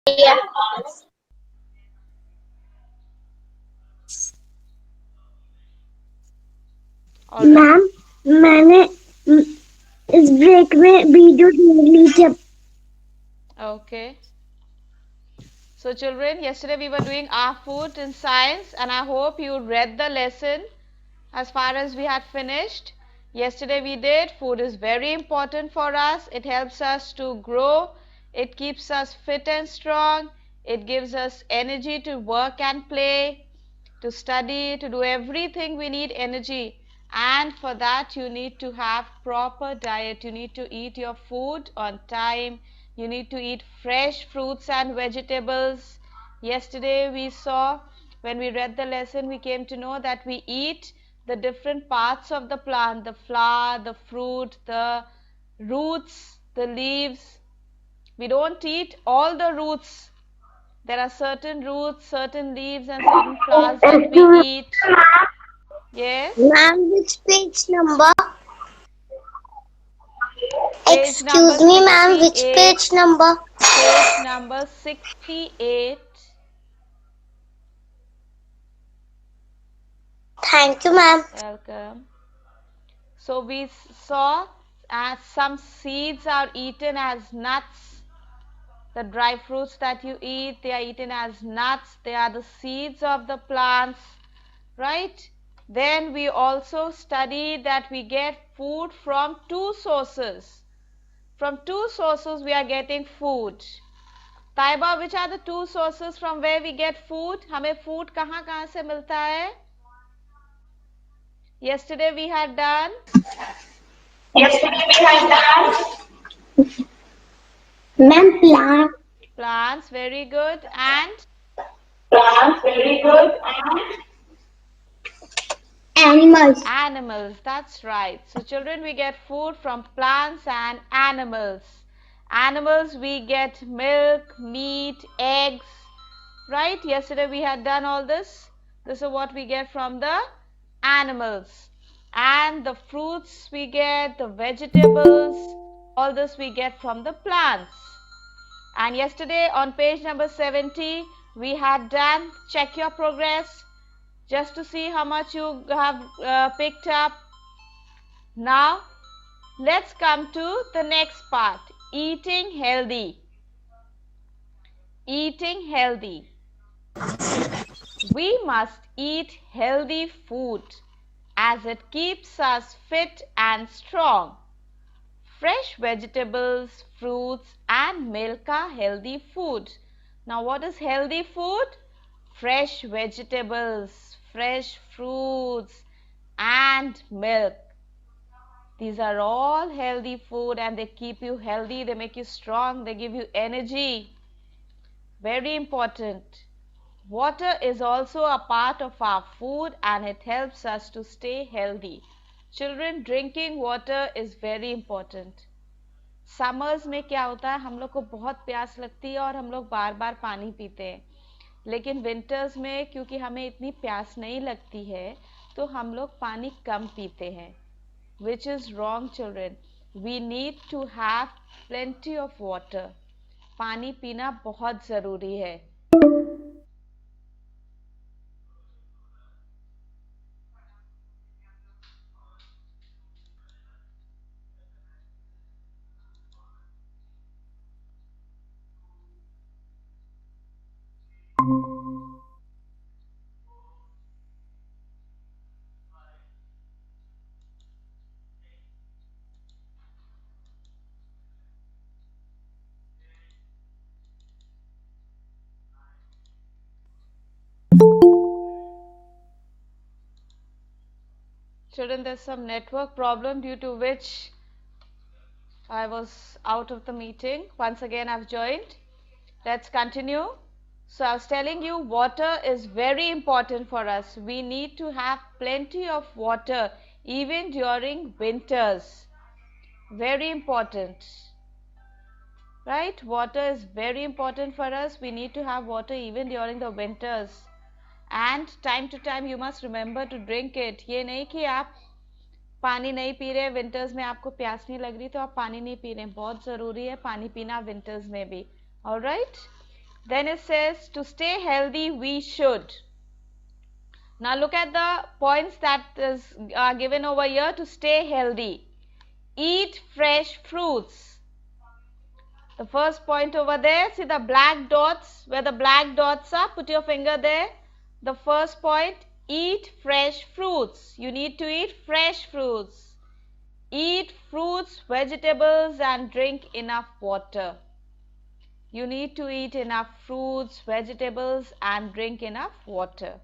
All right. Ma'am मैंने इस break में वीडियो देख ली थी। Okay. So children, yesterday we were doing our food in science and I hope you read the lesson as far as we had finished. Yesterday we did. Food is very important for us. It helps us to grow. It keeps us fit and strong. It gives us energy to work and play, to study, to do everything. We need energy. And for that you need to have proper diet. You need to eat your food on time. You need to eat fresh fruits and vegetables. Yesterday we saw, when we read the lesson, we came to know that we eat the different parts of the plant, the flower, the fruit, the roots, the leaves. We don't eat all the roots. There are certain roots, certain leaves and certain flowers that we Excuse eat. Yes. Ma'am which page number? Page number Excuse me ma'am, which 68. page number? Page number 68. Thank you ma'am. Welcome. So we saw as some seeds are eaten as nuts. The dry fruits that you eat, they are eaten as nuts. They are the seeds of the plants, right? Then we also studied that we get food from two sources. From two sources we are getting food. Taiba, which are the two sources from where we get food? हमें food कहाँ कहाँ से मिलता है? Yesterday we had done ma'am plant. plants, very good, and Animals. animals. That's right. So children, we get food from plants and animals. Animals, we get milk, meat, eggs, right? Yesterday we had done all this. This is what we get from the animals. And the fruits we get, the vegetables, all this we get from the plants. And yesterday on page number 70 we had done check your progress just to see how much you have picked up. Now let's come to the next part, eating healthy. Eating healthy. We must eat healthy food as it keeps us fit and strong. Fresh vegetables, fruits and milk are healthy food. Now what is healthy food? Fresh vegetables, fresh fruits and milk. These are all healthy food and they keep you healthy, they make you strong, they give you energy. Very important. Water is also a part of our food and it helps us to stay healthy. Children, drinking water is very important. Summers में क्या होता है, हम लोग को बहुत प्यास लगती है और हम लोग बार बार पानी पीते हैं, लेकिन विंटर्स में क्योंकि हमें इतनी प्यास नहीं लगती है तो हम लोग पानी कम पीते हैं, which is wrong children. We need to have plenty of water. पानी पीना बहुत ज़रूरी है. Children, there's some network problem due to which I was out of the meeting. Once again I've joined. Let's continue. So I was telling you, water is very important for us. We need to have plenty of water even during winters. Very important. Right? Water is very important for us. We need to have water even during the winters. And time to time you must remember to drink it. ये नहीं कि आप पानी नहीं P रहे, winters में आपको प्यास नहीं लग रही तो आप पानी नहीं पी रहे, बहुत ज़रूरी है पानी पीना विंटर्स में भी. Alright. Then it says to stay healthy we should. Now look at the points that is given over here to stay healthy. Eat fresh fruits. The first point over there, see the black dots, where the black dots are, put your finger there. The first point, eat fresh fruits. You need to eat fresh fruits. Eat fruits, vegetables and drink enough water. You need to eat enough fruits, vegetables and drink enough water.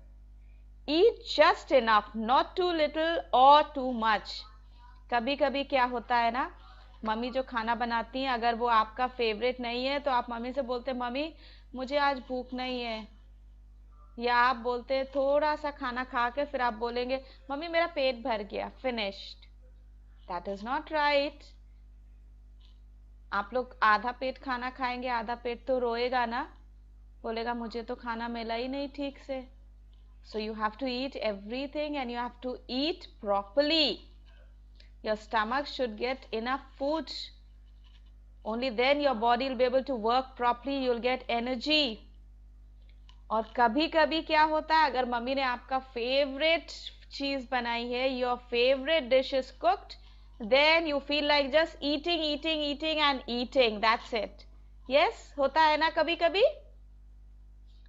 Eat just enough, not too little or too much. कभी कभी क्या होता है ना, mummy जो खाना बनाती हैं अगर वो आपका फेवरेट नहीं है तो आप मम्मी से बोलते हैं मम्मी मुझे आज भूख नहीं है, या आप बोलते हैं थोड़ा सा खाना खा के फिर आप बोलेंगे मम्मी मेरा पेट भर गया, finished. That is not right. आप लोग आधा पेट खाना खाएंगे, आधा पेट तो रोएगा ना, बोलेगा मुझे तो खाना मिला ही नहीं ठीक से. So you have to eat everything and you have to eat properly. Your stomach should get enough food. Only then your body will be able to work properly. You'll get energy. और कभी कभी क्या होता है, अगर mummy ने आपका favourite चीज बनाई है, your favorite dish is cooked, then you feel like just eating, eating, eating and eating. That's it. Yes, होता है ना कभी कभी.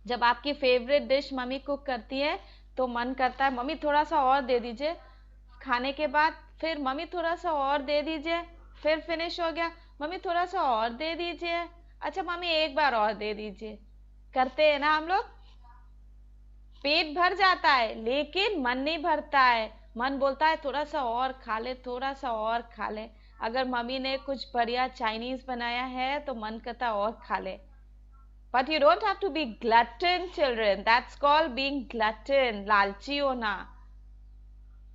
जब आपकी फेवरेट डिश मम्मी कुक करती है तो मन करता है मम्मी थोड़ा सा और दे दीजिए, खाने के बाद फिर मम्मी थोड़ा सा और दे दीजिए, फिर फिनिश हो गया मम्मी थोड़ा सा और दे दीजिए, अच्छा मम्मी एक बार और दे दीजिए. करते हैं ना हम लोग. पेट भर जाता है लेकिन मन नहीं भरता है. मन बोलता है थोड़ा सा और खा ले, थोड़ा सा और खा ले. अगर मम्मी ने कुछ बढ़िया चाइनीज बनाया है तो मन करता और खा ले. But you don't have to be glutton, children. That's called being glutton. लालची होना.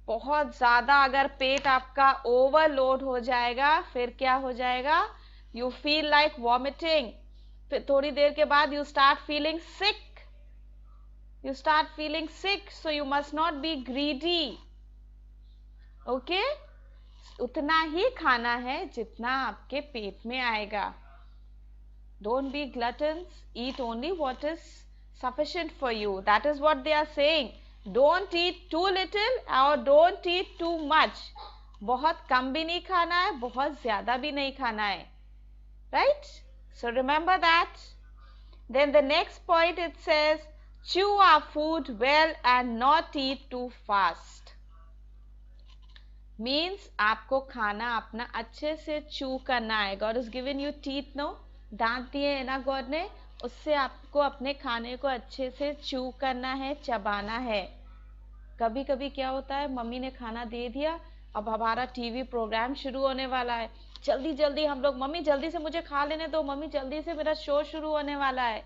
बहुत ज्यादा अगर पेट आपका ओवरलोड हो जाएगा फिर क्या हो जाएगा, you feel like vomiting. फिर थोड़ी देर के बाद you start feeling sick. You start feeling sick, so you must not be greedy. Okay? उतना ही खाना है जितना आपके पेट में आएगा. Don't be gluttons. Eat only what is sufficient for you. That is what they are saying. Don't eat too little or don't eat too much. बहुत कम भी नहीं खाना है, बहुत ज्यादा भी नहीं खाना है. Right? So remember that. Then the next point it says, chew our food well and not eat too fast. Means आपको खाना अपना अच्छे से chew करना है. God has given you teeth, no? दांत दिए है ना गॉड ने, उससे आपको अपने खाने को अच्छे से चू करना है, चबाना है. कभी कभी क्या होता है, मम्मी ने खाना दे दिया, अब हमारा टीवी प्रोग्राम शुरू होने वाला है, जल्दी जल्दी हम लोग मम्मी जल्दी से मुझे खा लेने दो, मम्मी जल्दी से मेरा शो शुरू होने वाला है.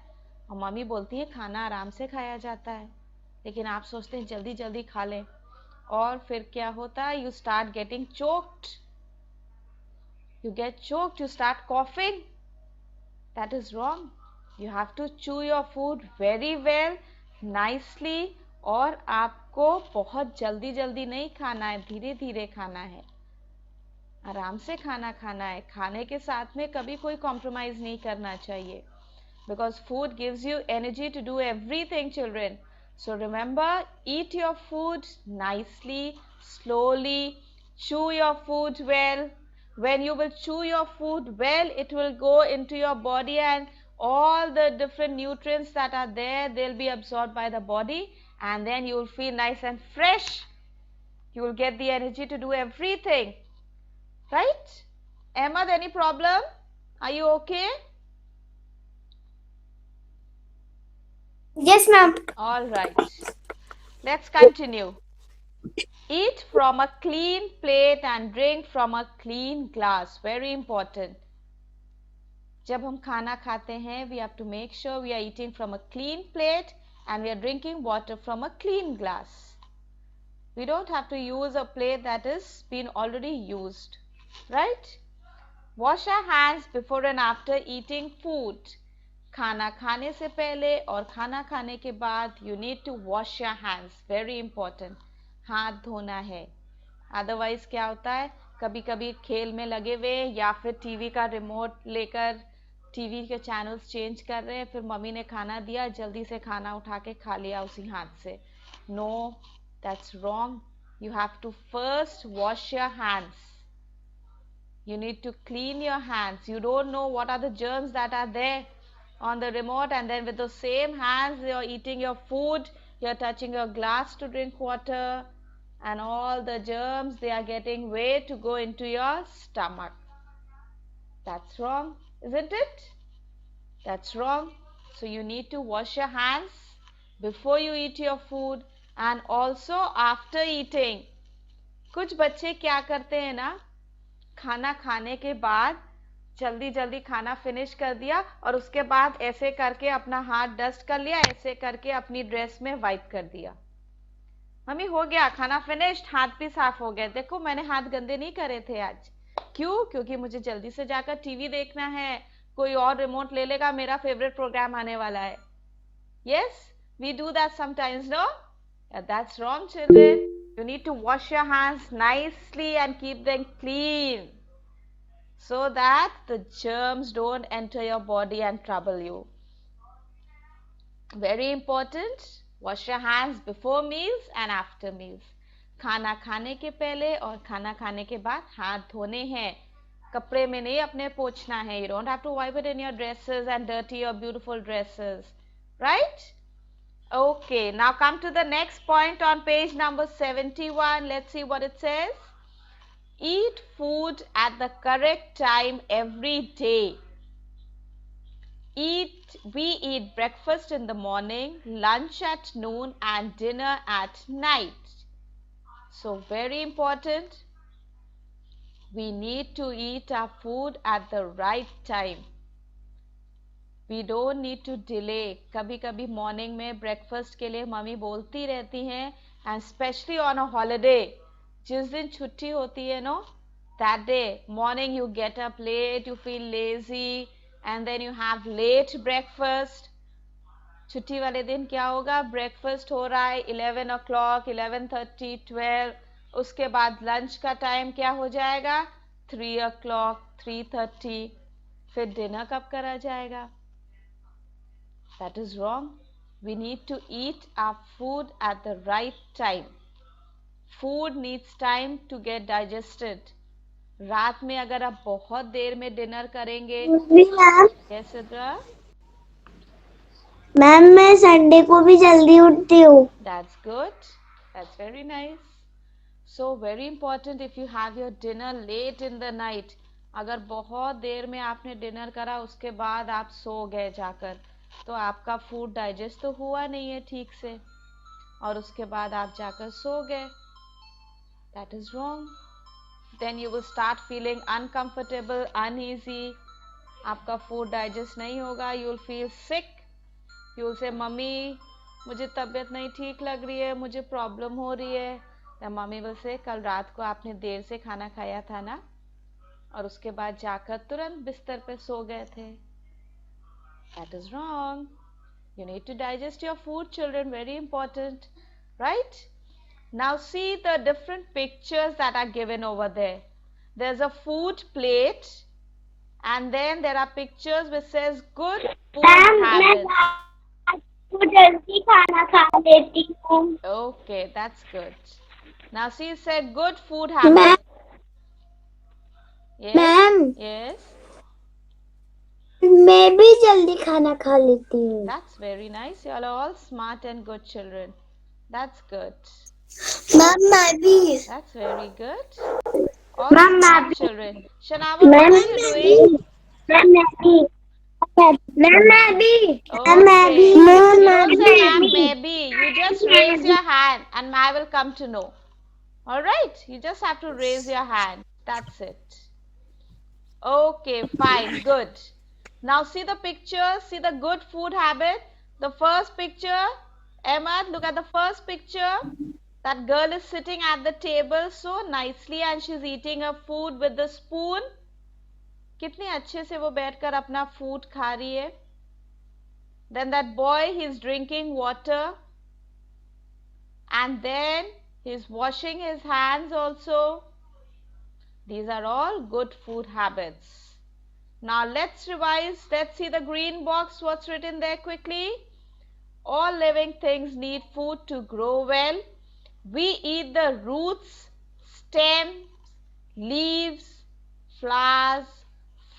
और मम्मी बोलती है खाना आराम से खाया जाता है, लेकिन आप सोचते हैं जल्दी जल्दी खा लें, और फिर क्या होता है, you start getting choked. You get choked, you start coughing. That is wrong. You have to chew your food very well, nicely, और आपको बहुत जल्दी जल्दी नहीं खाना है, धीरे धीरे खाना है, आराम से खाना खाना है. खाने के साथ में कभी कोई कॉम्प्रोमाइज नहीं करना चाहिए, because food gives you energy to do everything, children. So remember, eat your food nicely, slowly, chew your food well. When you will chew your food well, it will go into your body and all the different nutrients that are there, they'll be absorbed by the body, and then you will feel nice and fresh. You will get the energy to do everything. Right? Ahmad, any problem? Are you okay? Yes, ma'am. All right. Let's continue. Eat from a clean plate and drink from a clean glass. Very important. जब हम खाना खाते हैं, we have to make sure we are eating from a clean plate and we are drinking water from a clean glass. We don't have to use a plate that is been already used. Right? Wash our hands before and after eating food. खाना खाने से पहले और खाना खाने के बाद you need to wash your hands. Very important. हाथ धोना है. अदरवाइज क्या होता है, कभी कभी खेल में लगे हुए या फिर टीवी का रिमोट लेकर टीवी के चैनल्स चेंज कर रहे हैं, फिर मम्मी ने खाना दिया, जल्दी से खाना उठा के खा लिया उसी हाथ से. No, that's wrong. You have to first wash your hands. You need to clean your hands. You don't know what are the germs that are there on the remote, and then with those same hands you're eating your food, you're touching your glass to drink water, and all the germs, they are getting way to go into your stomach. That's wrong, isn't it? That's wrong. So you need to wash your hands before you eat your food and also after eating. कुछ बच्चे क्या करते हैं ना, खाना खाने के बाद जल्दी जल्दी खाना फिनिश कर दिया और उसके बाद ऐसे करके अपना हाथ डस्ट कर लिया, ऐसे करके अपनी ड्रेस में वाइप कर दिया. मम्मी हो गया खाना फिनिश्ड, हाथ भी साफ हो गए, देखो मैंने हाथ गंदे नहीं करे थे आज. क्यों? क्योंकि मुझे जल्दी से जाकर टीवी देखना है, कोई और रिमोट ले लेगा, मेरा फेवरेट प्रोग्राम आने वाला है. Yes, we do that sometimes, no? That's wrong, children. You need to wash your hands nicely and keep them clean so that the germs don't enter your body and trouble you. Very important. Wash your hands before meals and after meals. खाना खाने के पहले और खाना खाने के बाद हाथ धोने हैं. कपड़े में नहीं अपने पोंछना है. You don't have to wipe it in your dresses and dirty your beautiful dresses. Right? Okay, now come to the next point on page number 71. Let's see what it says. Eat food at the correct time every day. We eat breakfast in the morning, lunch at noon, and dinner at night. So very important. We need to eat our food at the right time. We don't need to delay. कभी कभी morning में breakfast के लिए mummy बोलती रहती हैं, and especially on a holiday, जिस दिन छुट्टी होती है no, that day morning you get up late, you feel lazy, and then you have late breakfast. छुट्टी वाले दिन क्या होगा? ब्रेकफास्ट हो रहा है 11 o'clock, 11:30, 12. उसके बाद लंच का टाइम क्या हो जाएगा? 3 o'clock, 3:30. फिर डिनर कब करा जाएगा? That is wrong. We need to eat our food at the right time. Food needs time to get digested. रात में अगर आप बहुत देर में डिनर करेंगे. मैम. Yes, Sidra? मैम मैं संडे को भी जल्दी उठती हूँ. That's good. That's very nice. So very important, if you have your dinner late in the night, अगर बहुत देर में आपने डिनर करा उसके बाद आप सो गए जाकर, तो आपका फूड डाइजेस्ट तो हुआ नहीं है ठीक से और उसके बाद आप जाकर सो गए. That is wrong. Then you will start feeling uncomfortable, uneasy. आपका फूड डाइजेस्ट नहीं होगा. You will feel sick. You will say, mummy मुझे तबीयत नहीं ठीक लग रही है, मुझे प्रॉब्लम हो रही है. Then मम्मी will say, कल रात को आपने देर से खाना खाया था ना और उसके बाद जाकर तुरंत बिस्तर पे सो गए थे. That is wrong. You need to digest your food, children. Very important. Right? Now see the different pictures that are given over there. There's a food plate and then there are pictures which says good food habits. मैं जल्दी खाना खा लेती हूँ. Okay, that's good. Now see, it said good food habits. Yes? Ma'am. Yes? मैं भी जल्दी खाना खा लेती हूँ. That's very nice. You all are all smart and good children. That's good. Ma'am मैं भी. That's very good. All Ma'am, smart मैं children. Shanava, what are you doing? Ma'am मैं भी. मैम मैं भी. Okay. मैं भी. You ma'am don't say ma'am, मैं maybe. You just raise your hand and I will come to know. Alright? You just have to raise your hand. That's it. Okay, fine. Good. Now see the picture. See the good food habit. The first picture. Emma, look at the first picture. That girl is sitting at the table so nicely and she's eating her food with the spoon. कितने अच्छे से वो बैठकर अपना food खा रही है. Then that boy, he's drinking water. And then he's washing his hands also. These are all good food habits. Now let's revise. Let's see the green box. What's written there quickly? All living things need food to grow well. We eat the roots, stems, leaves, flowers,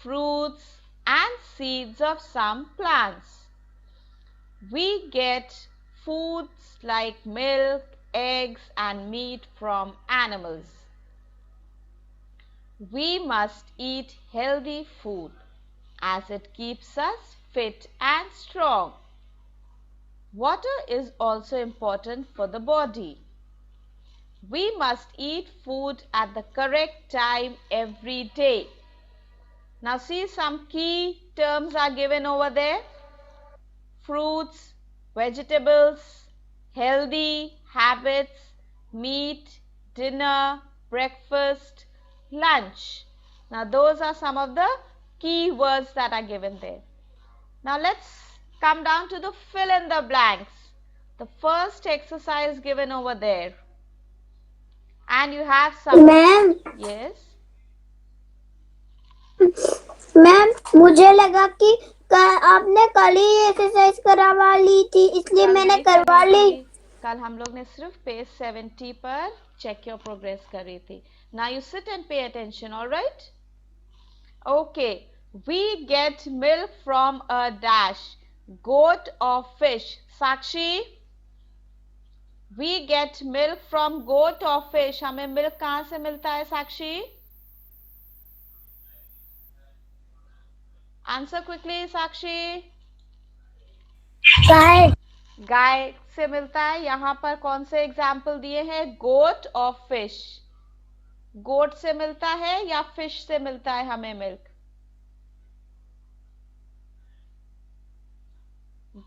fruits, and seeds of some plants. We get foods like milk, eggs, and meat from animals. We must eat healthy food as it keeps us fit and strong. Water is also important for the body. We must eat food at the correct time every day. Now see, some key terms are given over there. Fruits, vegetables, healthy, habits, meat, dinner, breakfast, lunch. Now those are some of the key words that are given there. Now let's come down to the fill in the blanks. The first exercise given over there. And you have some. Ma'am Yes. Ma'am मुझे लगा कि आपने कल ही exercise करवा ली थी इसलिए कल मैंने नहीं करवा करी ली थी। कल हम लोग ने सिर्फ पेज 70 पर चेक योर प्रोग्रेस करी थी. Now you sit and pay attention, all right? Okay. We get milk from a dash, goat or fish. Sakshi, we get milk from goat or fish. हमें milk कहाँ से मिलता है साक्षी? Answer quickly, साक्षी. गाय से मिलता है. यहाँ पर कौन से एग्जाम्पल दिए हैं? गोट और फिश. गोट से मिलता है या फिश से मिलता है हमें milk?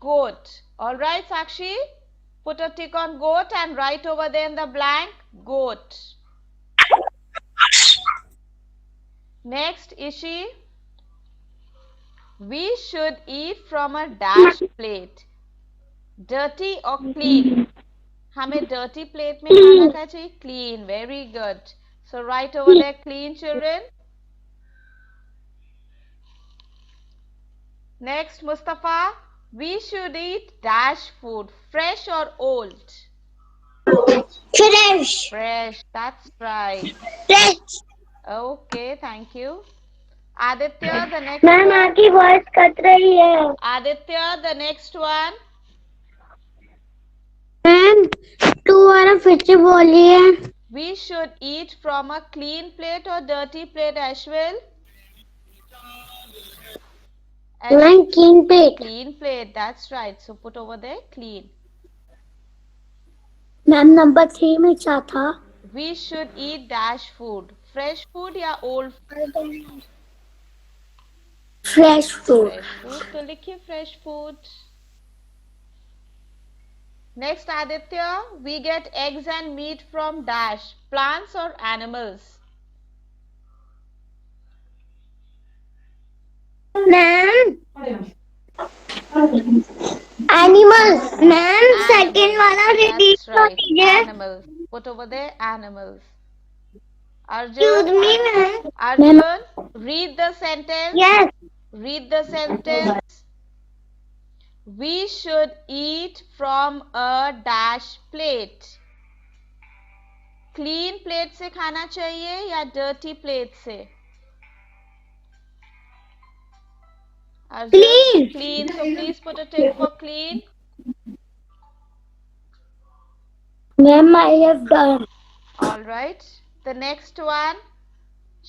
Goat. All right Sakshi, put a tick on goat and write over there in the blank goat. Next Ishi, we should eat from a dash plate. Dirty और क्लीन? हमें डर्टी प्लेट में खाना खाना चाहिए. Clean. Very good. So write over there clean children. Next, Mustafa, we should eat dash food, fresh or old? Fresh Fresh, that's right. Fresh Okay, thank you. Aditya, the next ma'am one. आपकी voice cut रही है. Aditya, the next one. Ma'am 2 बार फिर से बोलिए. We should eat from a clean plate or dirty plate, Ashwil? Ma'am clean plate. Clean plate, that's right. So put over there clean. Ma'am number 3 में क्या था? We should eat dash food, fresh food या old food? Fresh food. Fresh food, तो लिखिए fresh food. Next, Aditya, we get eggs and meat from dash, plants or animals? Ma'am animals. Ma'am second वाला repeat That's कर right, दीजिए. animals. Put over there animals. Excuse Arjun, me ma'am. Arjun, read the sentence. Yes. Read the sentence. We should eat from a dash plate. Clean plate से खाना चाहिए या dirty plate से? Arjun, Clean. Clean. So please put a tick for clean. Ma'am I have done. All right. The next one.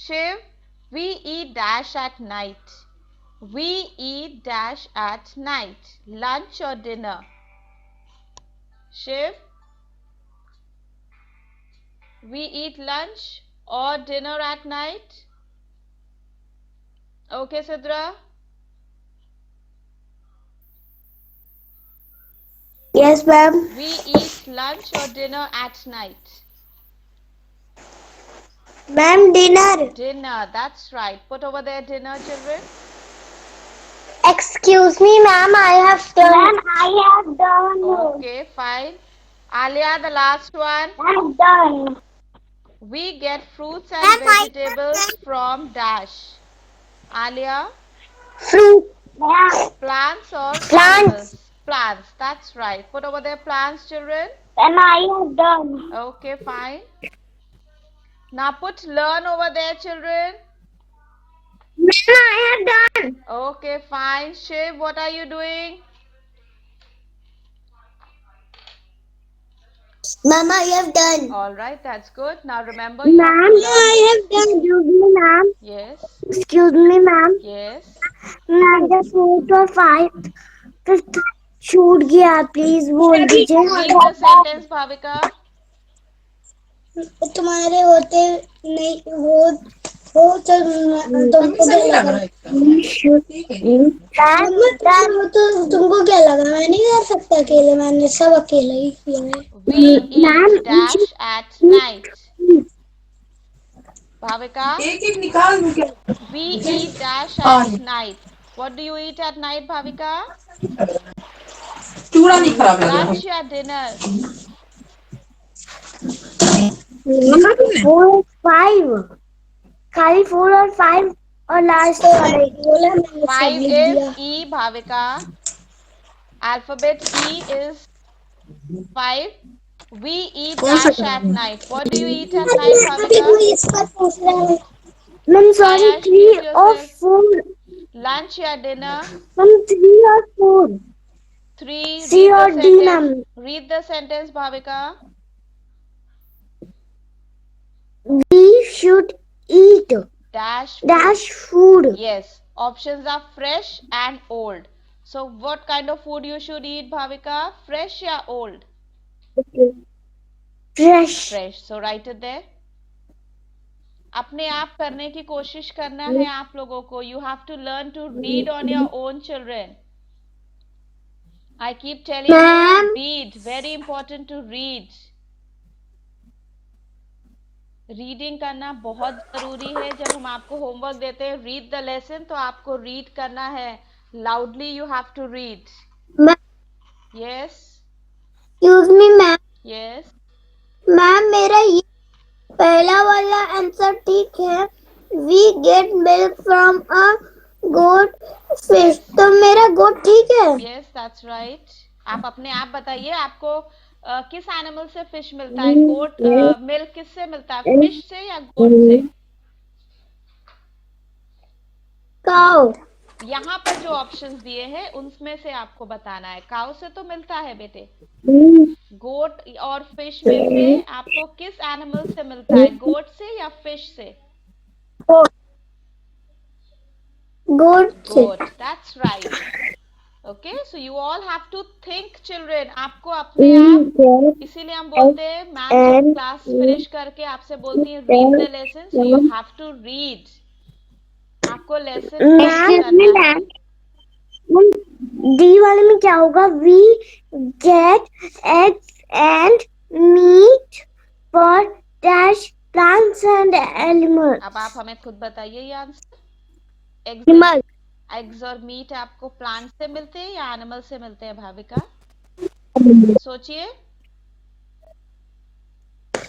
Shiv, we eat dash at night. We eat dash at night. Lunch or dinner? Shiv, we eat lunch or dinner at night? Okay, Sidra? Yes ma'am. We eat lunch or dinner at night? Ma'am dinner. Dinner, that's right. Put over there dinner, children. Excuse me ma'am I have done. Ma'am I have done. Okay, fine. Alia, the last one. I have done. We get fruits and vegetables from dash. Alia? Fruit. Plants or Plants. animals? Plants, that's right. Put over there plants, children. And I have done. Okay, fine. Now put learn over there, children. Ma'am, I have done. Okay, fine. Shiv, what are you doing? Ma'am, I have done. Alright, that's good. Now remember you have Ma'am, to learn. I have done. Excuse me, ma'am. Yes, Excuse me, ma'am. yes. मैं जब 4th और 5th छूट गया please बोल दीजिए Read the sentence, Bhavika. तुम्हारे होते नहीं हो तो तुमको क्या लगा तो तुमको क्या लगा मैं नहीं कर सकता अकेले मैंने सब अकेले ही किया है We eat dash at night. Bhavika, एक एक निकाल दूं क्या? we eat dash at night. What do you eat at night, Bhavika? चूड़ा नहीं खराब है Lunch or dinner? नंबर 4 और 5 खाली 4 और 5 और लास्ट वाले बोला मैंने 5 is E, Bhavika. Alphabet E is 5. We eat dash at night. What do you eat at night, Bhavika? इसका पूछ रहा है मैम सॉरी Ayash, 3 mute और yourself. 4 Lunch or dinner? Ma'am 3 और 4 3. C Read or the D, sentence. ma'am. Read the sentence, Bhavika. We should eat Dash. dash food. Yes. Options are fresh and old. So what kind of food you should eat, Bhavika? Fresh or old? Fresh. Fresh. So write it there. अपने आप करने की कोशिश करना है आप लोगों को. You have to learn to read on your own, children. I keep telling you, Ma'am. read. Very important to read. Reading करना बहुत जरूरी है. जब हम आपको होमवर्क देते हैं रीड द लेसन, तो आपको रीड करना है. Loudly you have to read. Yes Excuse me, ma'am. Yes. Ma'am मेरा ये पहला वाला आंसर ठीक है. We get milk from a goat fish. तो मेरा goat ठीक है. Yes that's right. आप अपने आप बताइए आपको किस एनिमल से फिश मिलता है? गोट मिल्क किससे मिलता है? फिश से या गोट से? Cow. यहाँ पर जो ऑप्शंस दिए हैं उनमें से आपको बताना है. काउ से तो मिलता है बेटे. गोट और फिश में से आपको किस एनिमल से मिलता है? गोट से या फिश से? Goat. Goat. That's right. Okay, so you all have to think, children. आपको अपने आप, इसीलिए हम बोलते हैं मैम क्लास फिनिश करके आपसे बोलती है read the lesson, so you have to read. आपको लेसन करना है. डी वाले में क्या होगा? We get eggs and meat for dash plants and animals. अब आप हमें खुद बताइए ये आंसर. एग्स और मीट आपको प्लांट से मिलते हैं या एनिमल से मिलते हैं भाविका? सोचिए.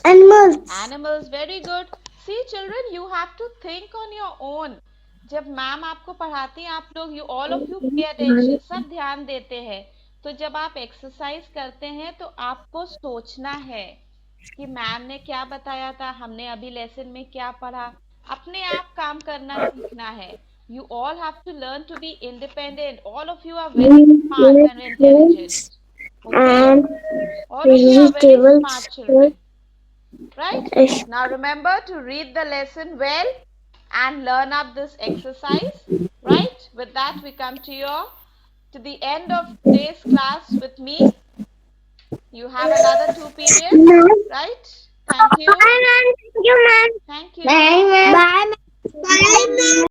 Animals, very good. See children, you have to think on your own. जब मैम आपको पढ़ाती हैं आप लोग all of you pay attention, सब ध्यान देते हैं. तो जब आप एक्सरसाइज करते हैं तो आपको सोचना है कि मैम ने क्या बताया था, हमने अभी लेसन में क्या पढ़ा. अपने आप काम करना सीखना है. You all have to learn to be independent. All of you are very smart and intelligent. Okay? All of you are very smart children. Right? Now remember to read the lesson well and learn up this exercise. Right? With that we come to the end of today's class with me. You have another 2 periods. Right? Thank you. Thank you, ma'am. Thank you. Bye, ma'am.